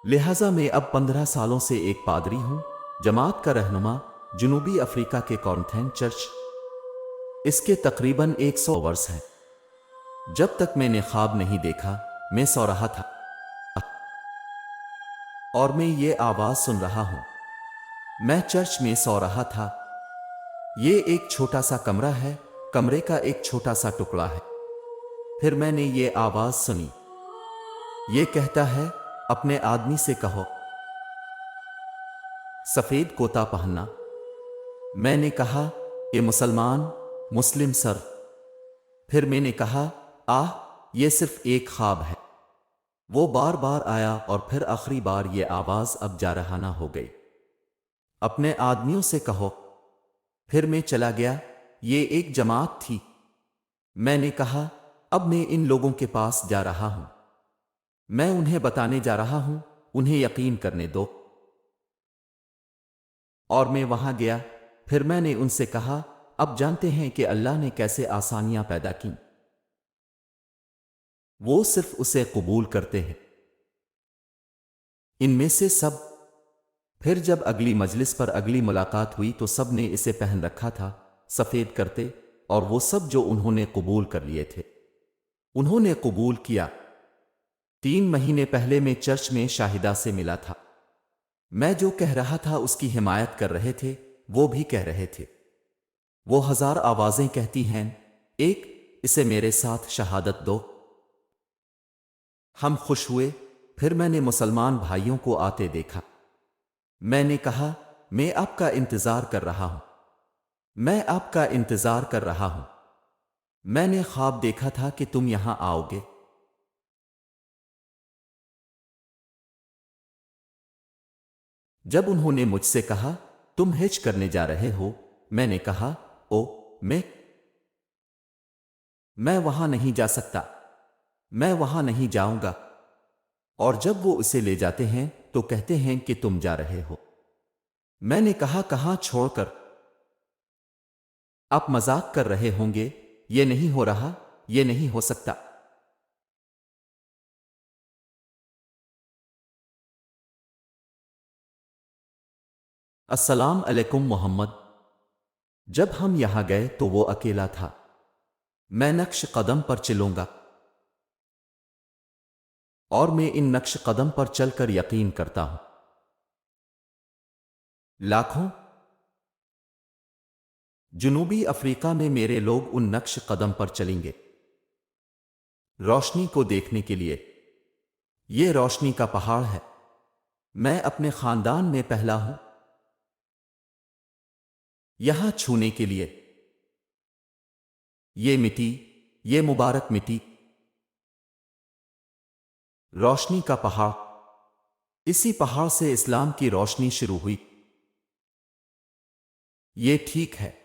لہٰذا میں اب 15 سالوں سے ایک پادری ہوں، جماعت کا رہنما، جنوبی افریقہ کے کورنتھین چرچ۔ اس کے تقریباً 100 ورس ہیں۔ جب تک میں نے خواب نہیں دیکھا، میں سو رہا تھا اور میں یہ آواز سن رہا ہوں۔ میں چرچ میں سو رہا تھا۔ یہ ایک چھوٹا سا کمرہ ہے، کمرے کا ایک چھوٹا سا ٹکڑا ہے۔ پھر میں نے یہ آواز سنی۔ یہ کہتا ہے، اپنے آدمی سے کہو سفید کوتا پہننا۔ میں نے کہا، اے مسلم سر۔ پھر میں نے کہا، یہ صرف ایک خواب ہے۔ وہ بار بار آیا اور پھر آخری بار یہ آواز اب جارحانہ ہو گئی، اپنے آدمیوں سے کہو۔ پھر میں چلا گیا۔ یہ ایک جماعت تھی۔ میں نے کہا، اب میں ان لوگوں کے پاس جا رہا ہوں۔ میں انہیں بتانے جا رہا ہوں، انہیں یقین کرنے دو۔ اور میں وہاں گیا۔ پھر میں نے ان سے کہا، اب جانتے ہیں کہ اللہ نے کیسے آسانیاں پیدا کی۔ وہ صرف اسے قبول کرتے ہیں۔ ان میں سے سب۔ پھر جب اگلی مجلس پر اگلی ملاقات ہوئی تو سب نے اسے پہن رکھا تھا، سفید کرتے، اور وہ سب جو انہوں نے قبول کر لیے تھے۔ انہوں نے قبول کیا۔ 3 مہینے پہلے میں چرچ میں شاہدہ سے ملا تھا۔ میں جو کہہ رہا تھا اس کی حمایت کر رہے تھے، وہ بھی کہہ رہے تھے۔ وہ 1000 آوازیں کہتی ہیں، ایک، اسے میرے ساتھ شہادت دو۔ ہم خوش ہوئے۔ پھر میں نے مسلمان بھائیوں کو آتے دیکھا۔ میں نے کہا، میں آپ کا انتظار کر رہا ہوں۔ میں آپ کا انتظار کر رہا ہوں۔ میں نے خواب دیکھا تھا کہ تم یہاں آؤ گے۔ جب انہوں نے مجھ سے کہا، تم حج کرنے جا رہے ہو، میں نے کہا، میں وہاں نہیں جا سکتا۔ میں وہاں نہیں جاؤں گا۔ اور جب وہ اسے لے جاتے ہیں تو کہتے ہیں کہ تم جا رہے ہو۔ میں نے کہا، کہاں چھوڑ کر؟ آپ مذاق کر رہے ہوں گے، یہ نہیں ہو رہا، یہ نہیں ہو سکتا۔ السلام علیکم محمد۔ جب ہم یہاں گئے تو وہ اکیلا تھا۔ میں نقش قدم پر چلوں گا، اور میں ان نقش قدم پر چل کر یقین کرتا ہوں لاکھوں جنوبی افریقہ میں میرے لوگ ان نقش قدم پر چلیں گے روشنی کو دیکھنے کے لیے۔ یہ روشنی کا پہاڑ ہے۔ میں اپنے خاندان میں پہلا ہوں یہاں چھونے کے لیے۔ یہ مٹی، یہ مبارک مٹی، روشنی کا پہاڑ۔ اسی پہاڑ سے اسلام کی روشنی شروع ہوئی۔ یہ ٹھیک ہے۔